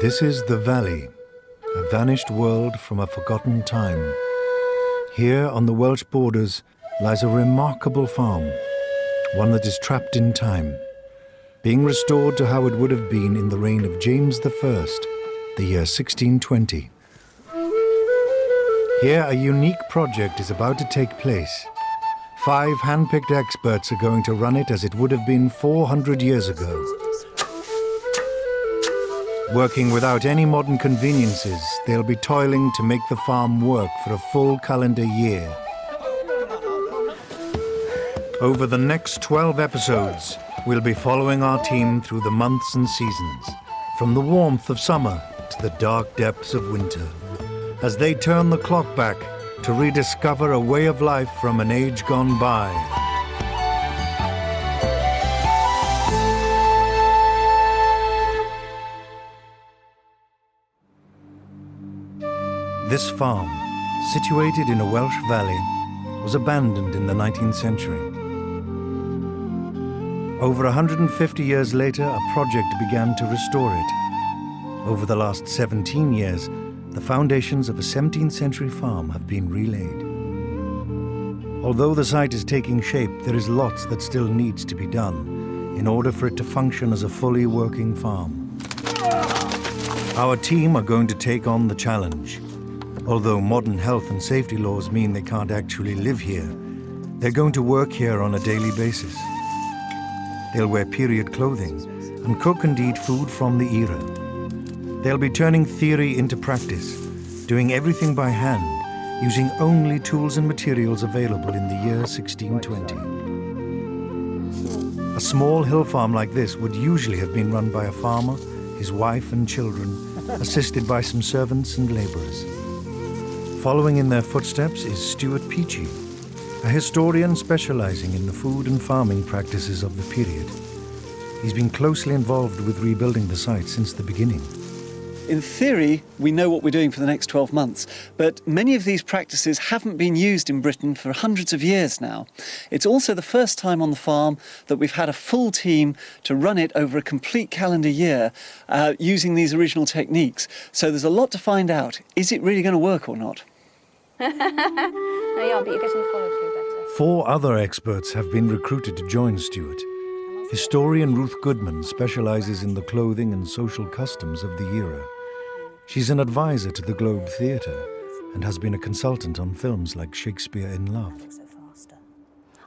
This is the Valley, a vanished world from a forgotten time. Here on the Welsh borders lies a remarkable farm, one that is trapped in time, being restored to how it would have been in the reign of James I, the year 1620. Here a unique project is about to take place. 5 hand-picked experts are going to run it as it would have been 400 years ago. Working without any modern conveniences, they'll be toiling to make the farm work for a full calendar year. Over the next 12 episodes, we'll be following our team through the months and seasons, from the warmth of summer to the dark depths of winter, as they turn the clock back to rediscover a way of life from an age gone by. This farm, situated in a Welsh valley, was abandoned in the 19th century. Over 150 years later, a project began to restore it. Over the last 17 years, the foundations of a 17th century farm have been relaid. Although the site is taking shape, there is lots that still needs to be done in order for it to function as a fully working farm. Our team are going to take on the challenge. Although modern health and safety laws mean they can't actually live here, they're going to work here on a daily basis. They'll wear period clothing and cook and eat food from the era. They'll be turning theory into practice, doing everything by hand, using only tools and materials available in the year 1620. A small hill farm like this would usually have been run by a farmer, his wife and children, assisted by some servants and labourers. Following in their footsteps is Stuart Peachey, a historian specializing in the food and farming practices of the period. He's been closely involved with rebuilding the site since the beginning. In theory, we know what we're doing for the next 12 months, but many of these practices haven't been used in Britain for hundreds of years now. It's also the first time on the farm that we've had a full team to run it over a complete calendar year using these original techniques. So there's a lot to find out. Is it really going to work or not? No, yeah, but you're getting the follow-through better. 4 other experts have been recruited to join Stuart. Historian Ruth Goodman specializes in the clothing and social customs of the era. She's an advisor to the Globe Theatre and has been a consultant on films like Shakespeare in Love.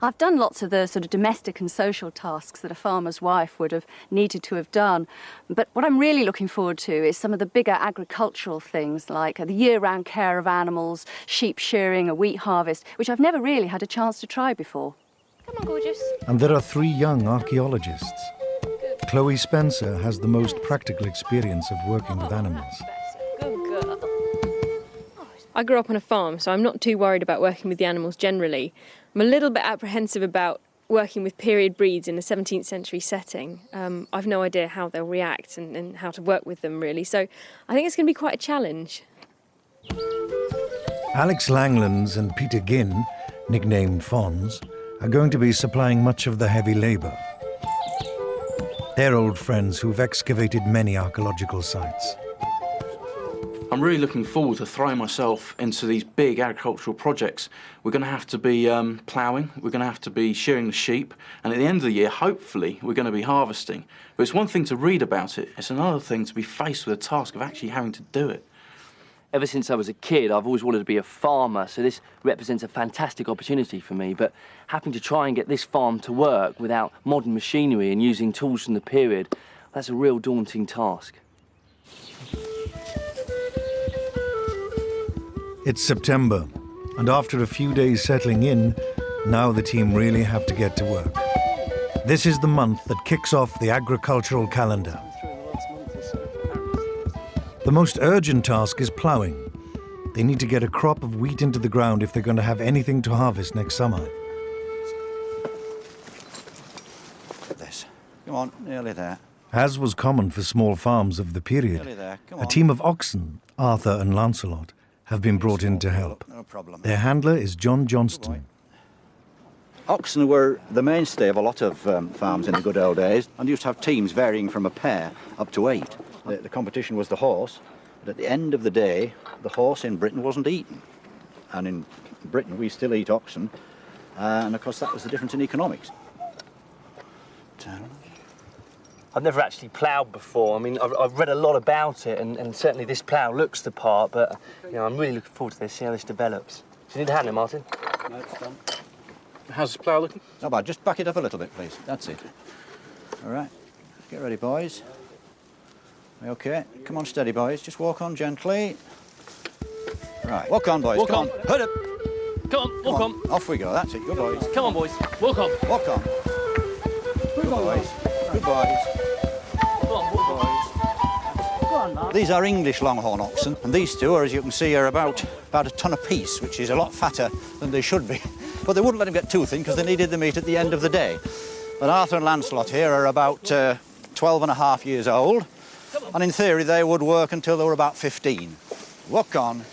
I've done lots of the sort of domestic and social tasks that a farmer's wife would have needed to have done. But what I'm really looking forward to is some of the bigger agricultural things like the year-round care of animals, sheep shearing, a wheat harvest, which I've never really had a chance to try before. Come on, gorgeous. And there are 3 young archaeologists. Chloe Spencer has the most practical experience of working with animals. Good girl. I grew up on a farm, so I'm not too worried about working with the animals generally. I'm a little bit apprehensive about working with period breeds in a 17th century setting. I've no idea how they'll react and how to work with them, really. So I think it's going to be quite a challenge. Alex Langlands and Peter Ginn, nicknamed Fonz, are going to be supplying much of the heavy labour. They're old friends who've excavated many archaeological sites. I'm really looking forward to throwing myself into these big agricultural projects. We're going to have to be ploughing, we're going to have to be shearing the sheep, and at the end of the year, hopefully, we're going to be harvesting. But it's one thing to read about it, it's another thing to be faced with the task of actually having to do it. Ever since I was a kid, I've always wanted to be a farmer, so this represents a fantastic opportunity for me, but having to try and get this farm to work without modern machinery and using tools from the period, that's a real daunting task. It's September, and after a few days settling in, now the team really have to get to work. This is the month that kicks off the agricultural calendar. The most urgent task is ploughing. They need to get a crop of wheat into the ground if they're going to have anything to harvest next summer. This. Come on, nearly there. As was common for small farms of the period, a team of oxen, Arthur and Lancelot, have been brought in to help. No problem. Their handler is John Johnston. Oxen were the mainstay of a lot of farms in the good old days and used to have teams varying from a pair up to 8. The competition was the horse, but at the end of the day, the horse in Britain wasn't eaten. And in Britain, we still eat oxen, and of course that was the difference in economics. I've never actually ploughed before. I mean, I've read a lot about it, and certainly this plough looks the part, but, you know, I'm really looking forward to this, see how this develops. Do you need a hand there, Martin? No, it's done. How's this plough looking? Not bad, just back it up a little bit, please. That's it. All right, get ready, boys. OK, come on, steady, boys. Just walk on gently. Right, walk on, boys. Walk come on. Hurry up. Come on, walk on. Off we go, that's it. Good boys. Come on, boys. Walk on. Walk on. Good boys. Good boys. Come on, walk on. Go on, Mark. These are English longhorn oxen, and these two, as you can see, are about a ton apiece, which is a lot fatter than they should be. But they wouldn't let them get too thin because they needed the meat at the end of the day. But Arthur and Lancelot here are about 12 and a half years old, and in theory they would work until they were about 15. Walk on.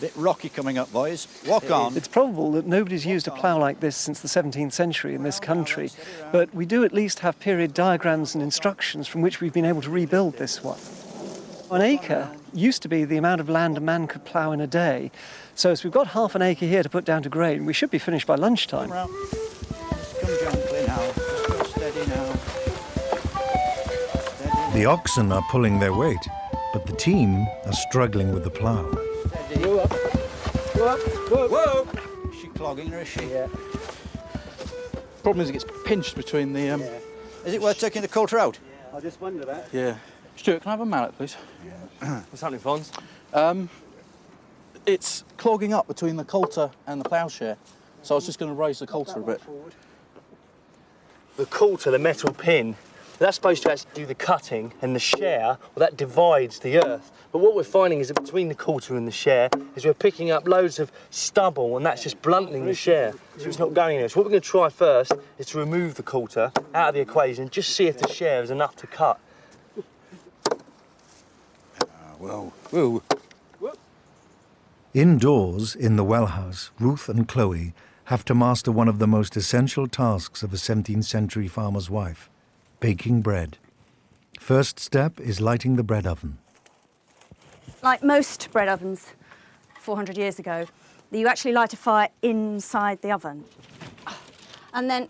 Bit rocky coming up, boys. Walk on. It's probable that nobody's used a plough like this since the 17th century in this country, but we do at least have period diagrams and instructions from which we've been able to rebuild this one. An acre used to be the amount of land a man could plough in a day, so as we've got half an acre here to put down to grain, we should be finished by lunchtime. Come round. Just come gently now. Just go steady now. Steady. The oxen are pulling their weight, but the team are struggling with the plough. Go up. Go up. Whoa. Whoa. Is she clogging or is she? Yeah. Problem is it gets pinched between the... Is it worth taking the coulter out? I just wonder that. Yeah. Stuart, can I have a mallet, please? What's happening, Fons? It's clogging up between the coulter and the ploughshare, so I was just going to raise the coulter a bit. The coulter, the metal pin, that's supposed to actually do the cutting, and the share, well, that divides the earth. But what we're finding is that between the coulter and the share is we're picking up loads of stubble, and that's just blunting the share, so it's not going anywhere. So what we're going to try first is to remove the coulter out of the equation, just see if the share is enough to cut. Whoa. Whoa. Indoors, in the well house, Ruth and Chloe have to master one of the most essential tasks of a 17th century farmer's wife, baking bread. First step is lighting the bread oven. Like most bread ovens 400 years ago, you actually light a fire inside the oven. And then,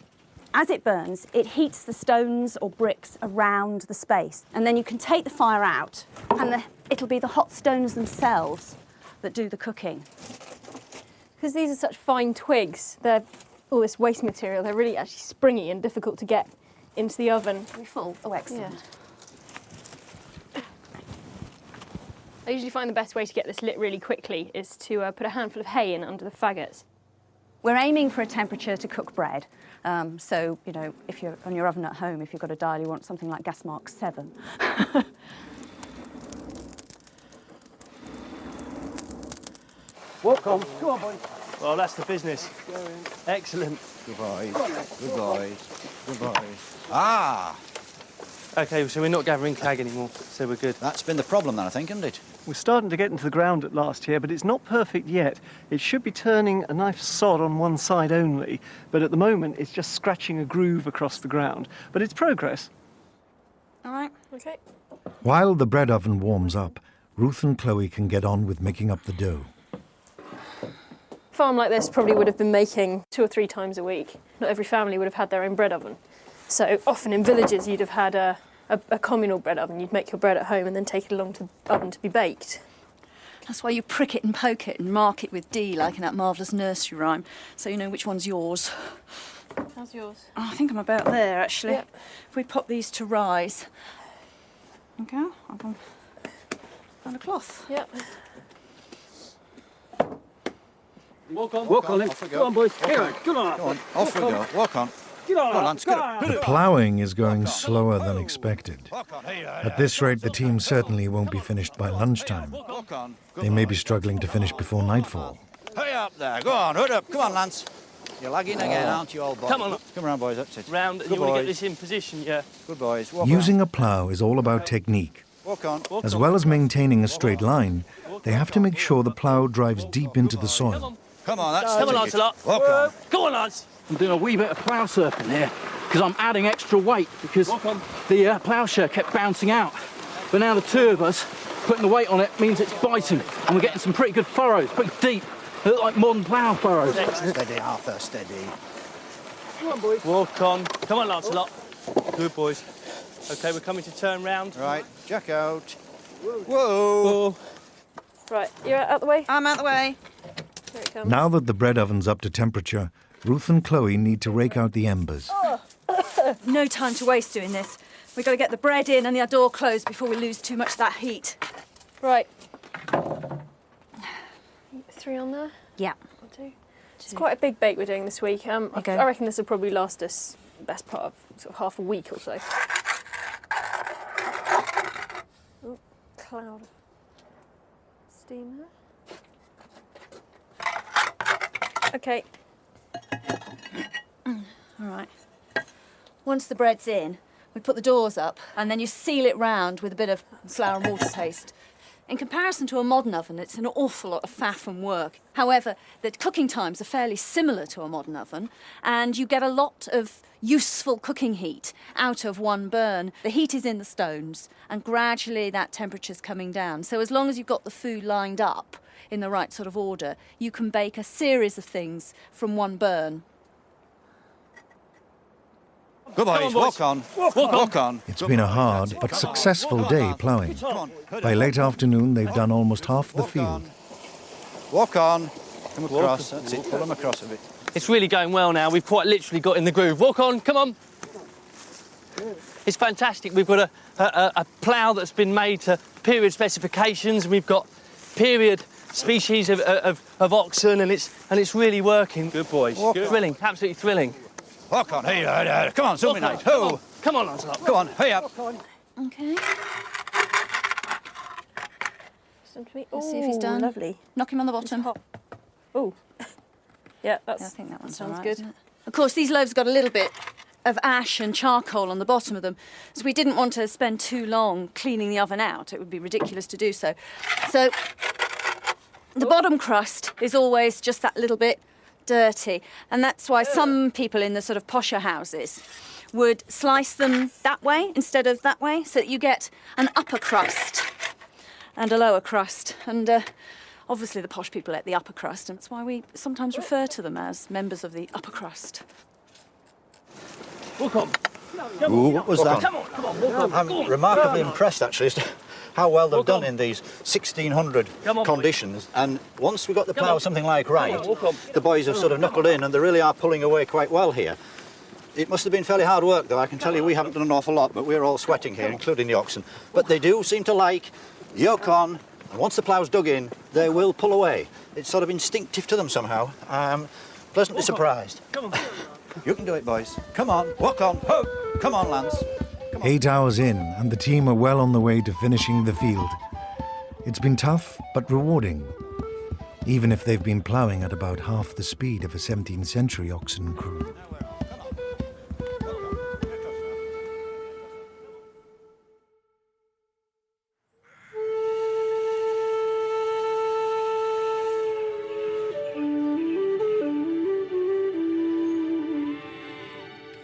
as it burns, it heats the stones or bricks around the space. And then you can take the fire out, and it'll be the hot stones themselves that do the cooking. Because these are such fine twigs, they're all this waste material, they're really actually springy and difficult to get into the oven. Are we full? Oh, excellent. Yeah. I usually find the best way to get this lit really quickly is to put a handful of hay in under the faggots. We're aiming for a temperature to cook bread. So, you know, if you're on your oven at home, if you've got a dial, you want something like gas mark 7. Walk on. Come on, boys. Well, that's the business. Excellent. Good boys. Good boys. Good boys. Ah! OK, so we're not gathering clag anymore, so we're good. That's been the problem then, I think, isn't it? We're starting to get into the ground at last here, but it's not perfect yet. It should be turning a nice sod on one side only, but at the moment it's just scratching a groove across the ground. But it's progress. All right. OK. While the bread oven warms up, Ruth and Chloe can get on with making up the dough. A farm like this probably would have been making 2 or 3 times a week. Not every family would have had their own bread oven. So often in villages you'd have had a communal bread oven. You'd make your bread at home and then take it along to the oven to be baked. That's why you prick it and poke it and mark it with D, like in that marvellous nursery rhyme, so you know which one's yours. How's yours? Oh, I think I'm about there, actually. Yep. If we pop these to rise. OK, I'll go on a cloth. Yep. Walk on. Walk on, off we go. Come on, boys. Come on. Come on. Off we go. Walk on. Get on. Come on, Lance, get up. The ploughing is going slower than expected. At this rate, the team certainly won't be finished by lunchtime. Walk on. They may be struggling to finish before nightfall. Hurry up there. Go on, hurry up. Come on, Lance. You're lagging again, aren't you, old boy? Come on. Come around, boys. That's it. Round, and Good you want to get boys. this in position, yeah. Good boys. Walk Using a plough is all about technique. on. Walk on. Walk As well as maintaining a straight line, they have to make sure the plough drives deep into the soil. Come on, that's Come on, it. Lancelot. Walk on. Come on, lads. I'm doing a wee bit of plough surfing here because I'm adding extra weight because the ploughshare kept bouncing out. but now the two of us putting the weight on it means it's biting, and we're getting some pretty good furrows, pretty deep. They look like modern plough furrows. Steady, Arthur, steady. Come on, boys. Walk on. Come on, Lancelot. Good, boys. OK, we're coming to turn round. Right, jack out. Whoa! Whoa. Right, you're out the way? I'm out the way. Here it comes. Now that the bread oven's up to temperature, Ruth and Chloe need to rake out the embers. No time to waste doing this. We've got to get the bread in and the door closed before we lose too much of that heat. Right. 3 on there? Yeah. 1, 2. It's quite a big bake we're doing this week. I reckon this will probably last us the best part of sort of half a week or so. Oh, cloud of steam there. OK. All right. Once the bread's in, we put the doors up and then you seal it round with a bit of flour and water paste. In comparison to a modern oven, it's an awful lot of faff and work. However, the cooking times are fairly similar to a modern oven, and you get a lot of useful cooking heat out of one burn. The heat is in the stones, and gradually that temperature's coming down. So as long as you've got the food lined up in the right sort of order, you can bake a series of things from one burn. Good boys, walk on. Walk on. It's been a hard but successful day ploughing. By late afternoon, they've done almost half the field. Walk on. Come across. That's it. Pull them across a bit. It's really going well now. We've quite literally got in the groove. Walk on, come on. It's fantastic. We've got a plough that's been made to period specifications. We've got period species of oxen, and it's really working. Good boys. Thrilling, absolutely thrilling. Walk on. Hey, come on, zoom in. Ho! Come on, Lancelot. Come on, hey up. OK. Let's see if he's done. Lovely. Knock him on the bottom. Oh. Yeah, I think that one sounds right, good. isn't it? Of course, these loaves got a little bit of ash and charcoal on the bottom of them, so we didn't want to spend too long cleaning the oven out. It would be ridiculous to do so. So the bottom crust is always just that little bit dirty, and that's why some people in the sort of posher houses would slice them that way instead of that way, so that you get an upper crust and a lower crust. And obviously the posh people ate the upper crust, and that's why we sometimes refer to them as members of the upper crust. Walk on. Ooh, what was that? Come on, walk on. I'm remarkably impressed, actually, as to how well they've done in these 1600 conditions. And once we got the plough something like right, the boys have sort of knuckled in, and they really are pulling away quite well here. It must have been fairly hard work, though. I can tell you we haven't done an awful lot, but we're all sweating here, including the oxen. But they do seem to like yoke on, and once the plough's dug in, they will pull away. It's sort of instinctive to them somehow. Pleasantly surprised. You can do it, boys. Come on, walk on. Ho! Come on, Lance. 8 hours in, and the team are well on the way to finishing the field. It's been tough, but rewarding, even if they've been ploughing at about half the speed of a 17th century oxen crew.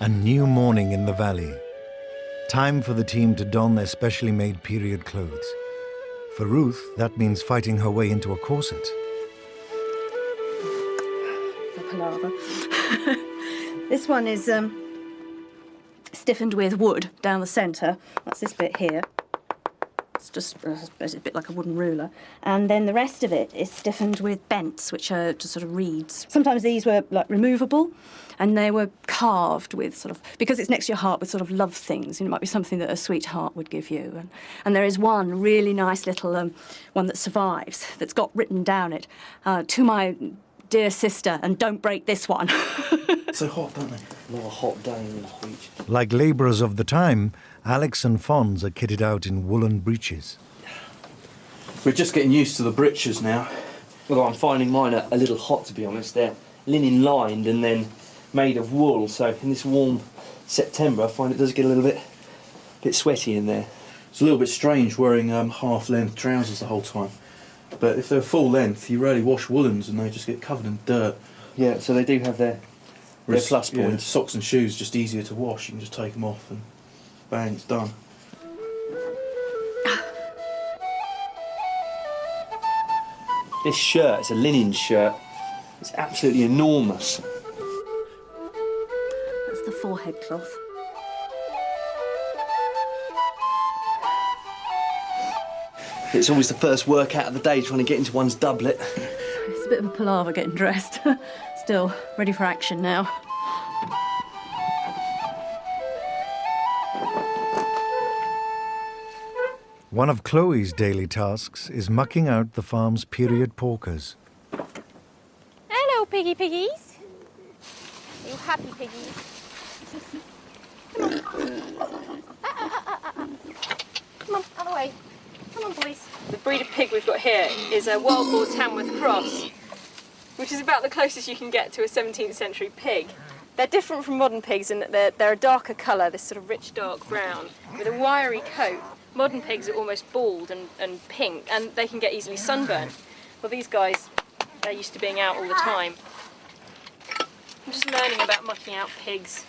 A new morning in the valley. Time for the team to don their specially made period clothes. For Ruth, that means fighting her way into a corset. This one is stiffened with wood down the centre. That's this bit here. It's just it's a bit like a wooden ruler. And then the rest of it is stiffened with bents, which are just sort of reeds. Sometimes these were like removable, and they were carved with sort of, because it's next to your heart, with sort of love things. You know, it might be something that a sweetheart would give you. And there is one really nice little one that survives, that's got written down it, to my dear sister, and don't break this one. So hot, don't they? Not a hot day in this beach. Like labourers of the time, Alex and Fons are kitted out in woolen breeches. We're just getting used to the breeches now. Although I'm finding mine a little hot, to be honest. They're linen lined and then made of wool, so in this warm September I find it does get a little bit sweaty in there. It's a little bit strange wearing half-length trousers the whole time. But if they're full length, you rarely wash woolens and they just get covered in dirt. Yeah, so they do have their plus Yeah, points. socks and shoes just easier to wash. You can just take them off and bang, it's done. This shirt, it's a linen shirt. It's absolutely enormous. That's the forehead cloth. It's always the first workout of the day, trying to get into one's doublet. It's a bit of a palaver getting dressed. Still, ready for action now. One of Chloe's daily tasks is mucking out the farm's period porkers. Hello, piggies. You happy piggies? Come on. Come on, out of the way. Come on, boys. The breed of pig we've got here is a wild boar Tamworth cross, which is about the closest you can get to a 17th century pig. They're different from modern pigs in that they're a darker colour, this sort of rich dark brown, with a wiry coat. Modern pigs are almost bald and pink, and they can get easily sunburned. Well, these guys, they're used to being out all the time. I'm just learning about mucking out pigs.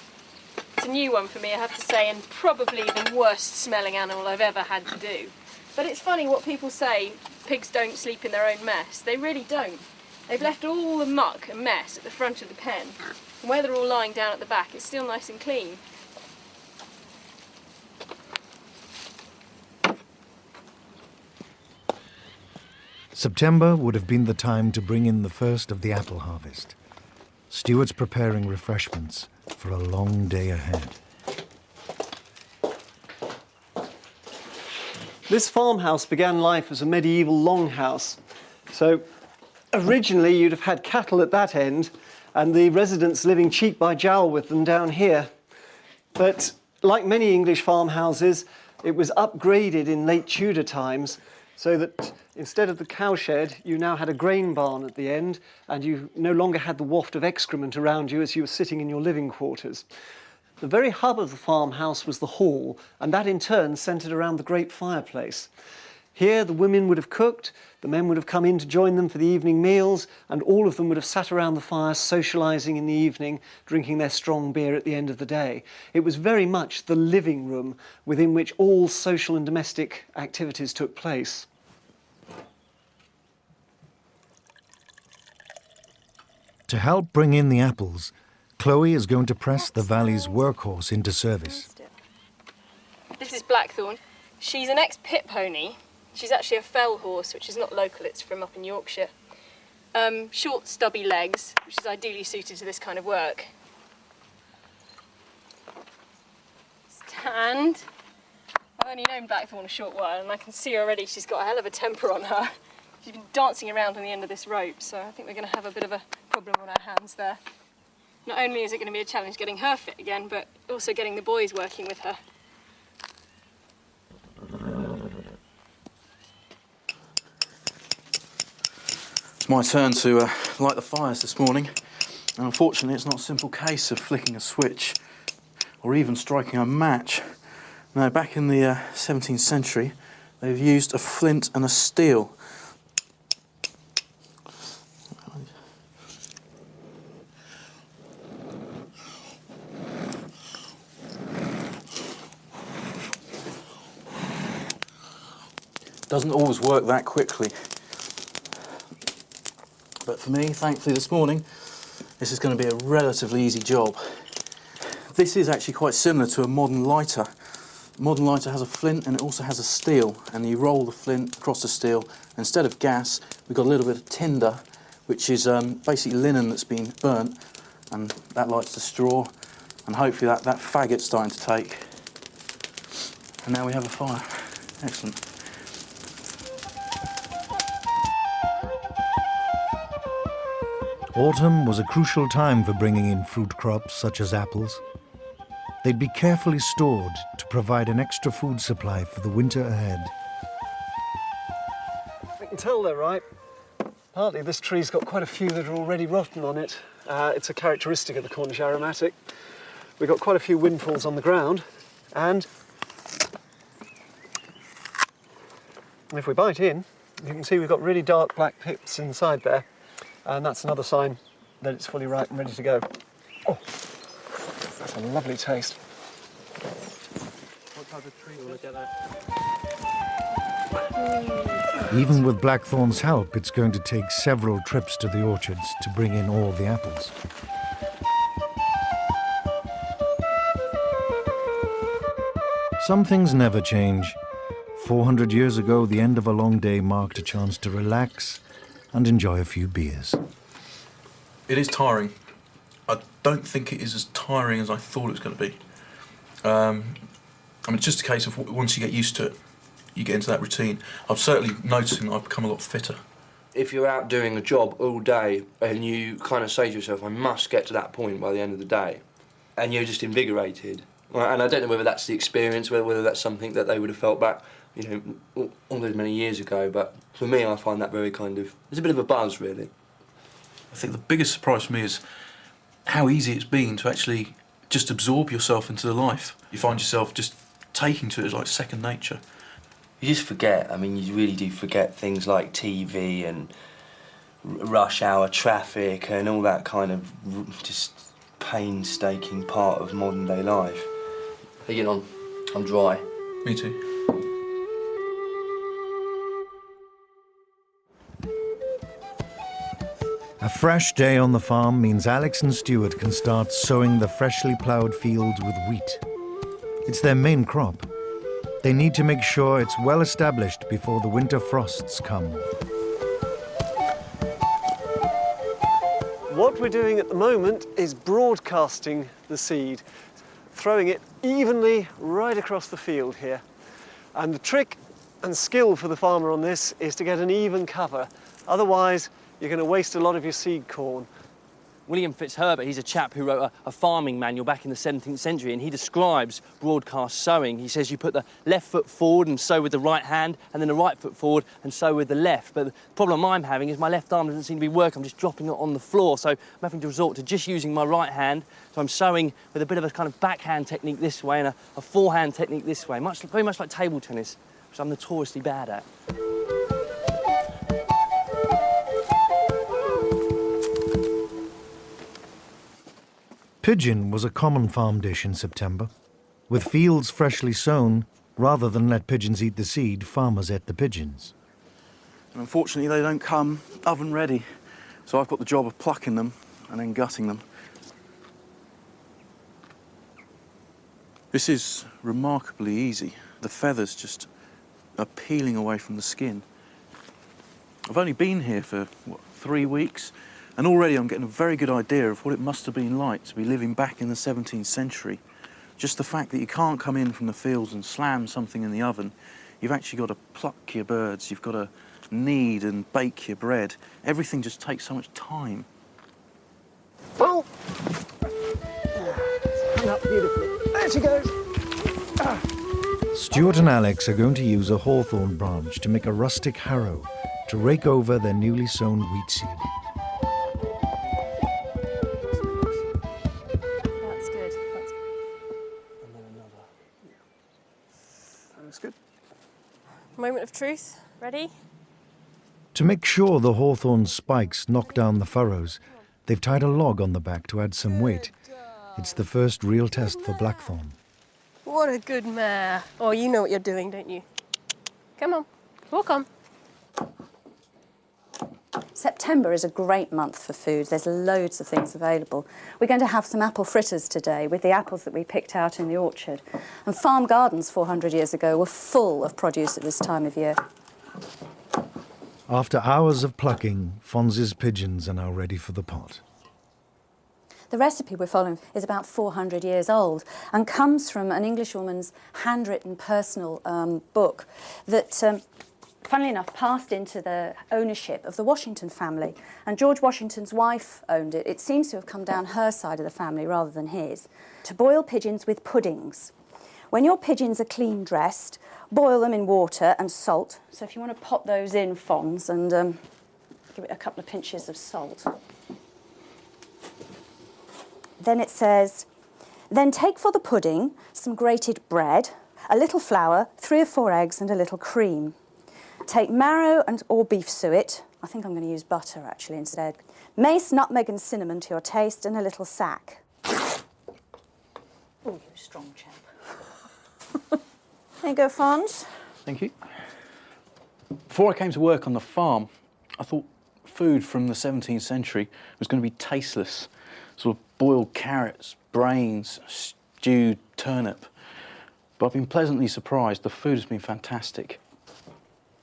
It's a new one for me, I have to say, and probably the worst smelling animal I've ever had to do. But it's funny what people say, pigs don't sleep in their own mess. They really don't. They've left all the muck and mess at the front of the pen. And where they're all lying down at the back, it's still nice and clean. September would have been the time to bring in the first of the apple harvest. Stuart's preparing refreshments for a long day ahead. This farmhouse began life as a medieval longhouse. So originally you'd have had cattle at that end and the residents living cheek by jowl with them down here. But like many English farmhouses, it was upgraded in late Tudor times so that instead of the cowshed, you now had a grain barn at the end and you no longer had the waft of excrement around you as you were sitting in your living quarters. The very hub of the farmhouse was the hall, and that in turn centred around the great fireplace. Here the women would have cooked, the men would have come in to join them for the evening meals, and all of them would have sat around the fire socialising in the evening, drinking their strong beer at the end of the day. It was very much the living room within which all social and domestic activities took place. To help bring in the apples, Chloe is going to press the valley's workhorse into service. This is Blackthorn. She's an ex-pit pony. She's actually a fell horse, which is not local, it's from up in Yorkshire. Short, stubby legs, which is ideally suited to this kind of work. Stand. I've only known Blackthorn a short while, and I can see already she's got a hell of a temper on her. She's been dancing around on the end of this rope, so I think we're going to have a bit of a problem on our hands there. Not only is it going to be a challenge getting her fit again, but also getting the boys working with her. It's my turn to light the fires this morning, and unfortunately it's not a simple case of flicking a switch or even striking a match. No, back in the 17th century they've used a flint and a steel. Doesn't always work that quickly. But for me, thankfully this morning, this is going to be a relatively easy job. This is actually quite similar to a modern lighter. A modern lighter has a flint and it also has a steel, and you roll the flint across the steel. Instead of gas, we've got a little bit of tinder, which is basically linen that's been burnt, and that lights the straw, and hopefully that faggot's starting to take. And now we have a fire. Excellent. Autumn was a crucial time for bringing in fruit crops such as apples. They'd be carefully stored to provide an extra food supply for the winter ahead. I can tell they're ripe. Partly this tree's got quite a few that are already rotten on it. It's a characteristic of the Cornish aromatic. We've got quite a few windfalls on the ground, and if we bite in, you can see we've got really dark black pips inside there. And that's another sign that it's fully ripe and ready to go. Oh, that's a lovely taste. What type of tree will we get that? Even with Blackthorn's help, it's going to take several trips to the orchards to bring in all the apples. Some things never change. 400 years ago, the end of a long day marked a chance to relax and enjoy a few beers. It is tiring. I don't think it is as tiring as I thought it was going to be. I mean, it's just a case of once you get used to it, you get into that routine. I'm certainly noticing that I've become a lot fitter. If you're out doing a job all day and you kind of say to yourself, I must get to that point by the end of the day, and you're just invigorated. And I don't know whether that's the experience, whether that's something that they would have felt back, you know, all those many years ago, but for me, I find that very kind of, there's a bit of a buzz, really. I think the biggest surprise for me is how easy it's been to actually just absorb yourself into the life. You find yourself just taking to it as like second nature. You just forget. I mean, you really do forget things like TV and rush hour traffic and all that kind of just painstaking part of modern day life. How you getting on? I'm dry. Me too. A fresh day on the farm means Alex and Stuart can start sowing the freshly ploughed fields with wheat. It's their main crop. They need to make sure it's well established before the winter frosts come. What we're doing at the moment is broadcasting the seed, throwing it evenly right across the field here. And the trick and skill for the farmer on this is to get an even cover. Otherwise, you're going to waste a lot of your seed corn. William Fitzherbert, he's a chap who wrote a farming manual back in the 17th century, and he describes broadcast sowing. He says you put the left foot forward and sow with the right hand, and then the right foot forward and sow with the left. But the problem I'm having is my left arm doesn't seem to be working. I'm just dropping it on the floor, so I'm having to resort to just using my right hand. So I'm sowing with a bit of a kind of backhand technique this way and a forehand technique this way, very much like table tennis, which I'm notoriously bad at. Pigeon was a common farm dish in September. With fields freshly sown, rather than let pigeons eat the seed, farmers ate the pigeons. And unfortunately, they don't come oven ready, so I've got the job of plucking them and then gutting them. This is remarkably easy. The feathers just are peeling away from the skin. I've only been here for, 3 weeks? And already I'm getting a very good idea of what it must have been like to be living back in the 17th century. Just the fact that you can't come in from the fields and slam something in the oven. You've actually got to pluck your birds, you've got to knead and bake your bread. Everything just takes so much time. Oh! Hung up beautifully. There she goes. Stuart and Alex are going to use a hawthorn branch to make a rustic harrow to rake over their newly sown wheat seed. Moment of truth. Ready? To make sure the hawthorn spikes knock down the furrows, they've tied a log on the back to add some weight. It's the first real test for Blackthorn. What a good mare. Oh, you know what you're doing, don't you? Come on, walk on. September is a great month for food. There's loads of things available. We're going to have some apple fritters today with the apples that we picked out in the orchard. And farm gardens 400 years ago were full of produce at this time of year. After hours of plucking, Fonzie's pigeons are now ready for the pot. The recipe we're following is about 400 years old and comes from an Englishwoman's handwritten personal book that funnily enough, passed into the ownership of the Washington family. And George Washington's wife owned it. It seems to have come down her side of the family rather than his. To boil pigeons with puddings. When your pigeons are clean dressed, boil them in water and salt. So if you want to pop those in, Fonz, and give it a couple of pinches of salt. Then it says, then take for the pudding some grated bread, a little flour, 3 or 4 eggs and a little cream. Take marrow or beef suet. I think I'm going to use butter, actually, instead. Mace, nutmeg and cinnamon to your taste, and a little sack. Oh, you're a strong chap. There you go, Fonz. Thank you. Before I came to work on the farm, I thought food from the 17th century was going to be tasteless. Sort of boiled carrots, brains, stewed turnip. But I've been pleasantly surprised. The food has been fantastic.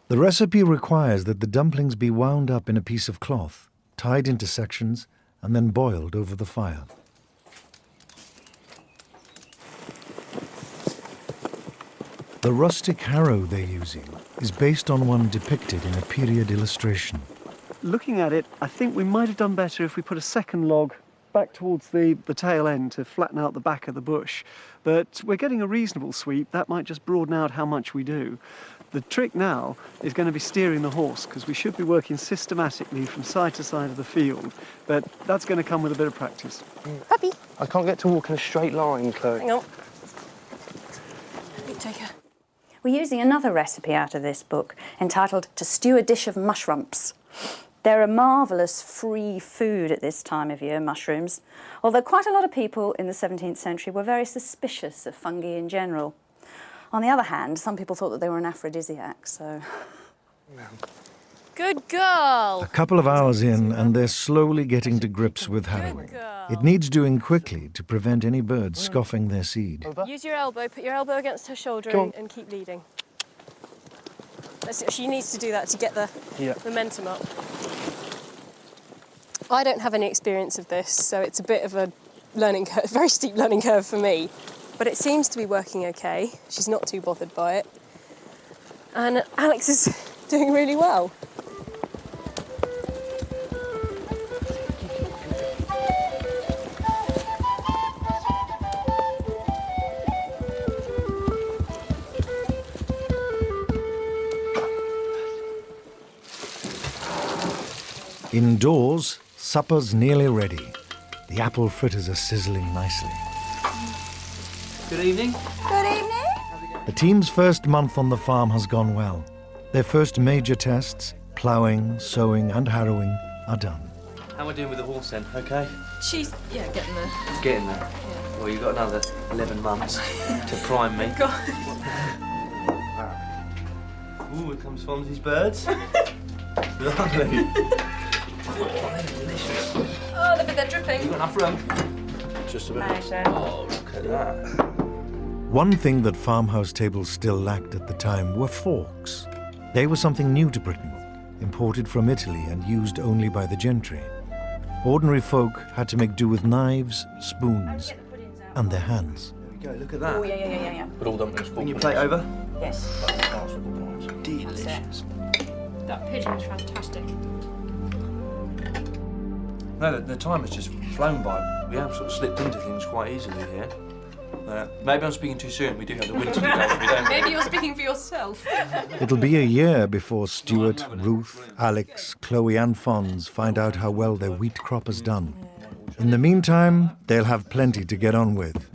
The recipe requires that the dumplings be wound up in a piece of cloth, tied into sections, and then boiled over the fire. The rustic harrow they're using is based on one depicted in a period illustration. Looking at it, I think we might have done better if we put a second log back towards the tail end to flatten out the back of the bush. But we're getting a reasonable sweep. That might just broaden out how much we do. The trick now is going to be steering the horse, because we should be working systematically from side to side of the field, but that's going to come with a bit of practice. Puppy. I can't get to walk in a straight line, Chloe. Hang on. Take her. We're using another recipe out of this book entitled To Stew a Dish of Mushrooms. They're a marvellous free food at this time of year, mushrooms, although quite a lot of people in the 17th century were very suspicious of fungi in general. On the other hand, some people thought that they were an aphrodisiac, so... Good girl! A couple of hours in, and they're slowly getting to grips with harrowing. It needs doing quickly to prevent any birds scoffing their seed. Use your elbow, put your elbow against her shoulder and keep leading. She needs to do that to get the momentum up. I don't have any experience of this, so it's a bit of a learning curve, very steep learning curve for me. But it seems to be working okay. She's not too bothered by it. And Alex is doing really well. Indoors, supper's nearly ready. The apple fritters are sizzling nicely. Good evening. Good evening. The team's first month on the farm has gone well. Their first major tests, ploughing, sowing and harrowing, are done. How am I doing with the horse then? Okay? She's, getting there. Getting there? Yeah. Well, you've got another 11 months to prime me. God. Ooh, here comes Fonzie's birds. Lovely. Oh, they're delicious. Oh, they're dripping. You got enough room? Just about. Nice, Oh, look at that. One thing that farmhouse tables still lacked at the time were forks. They were something new to Britain, imported from Italy and used only by the gentry. Ordinary folk had to make do with knives, spoons, and their hands. There we go, look at that. Oh, yeah. But all dumplings Bring your plate over. Yes. Delicious. That pigeon is fantastic. No, the time has just flown by. We have sort of slipped into things quite easily here. Maybe I'm speaking too soon. We do have the winter to go. We don't. Maybe you're speaking for yourself. It'll be a year before Stuart, Ruth, Alex, Chloe and Fonz find out how well their wheat crop has done. In the meantime, they'll have plenty to get on with.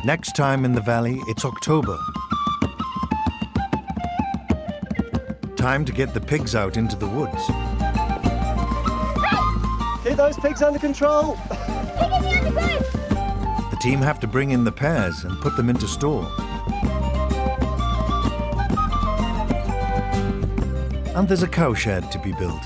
Next time in the valley, it's October. Time to get the pigs out into the woods. Keep those pigs under control! The team have to bring in the pears and put them into store. And there's a cowshed to be built.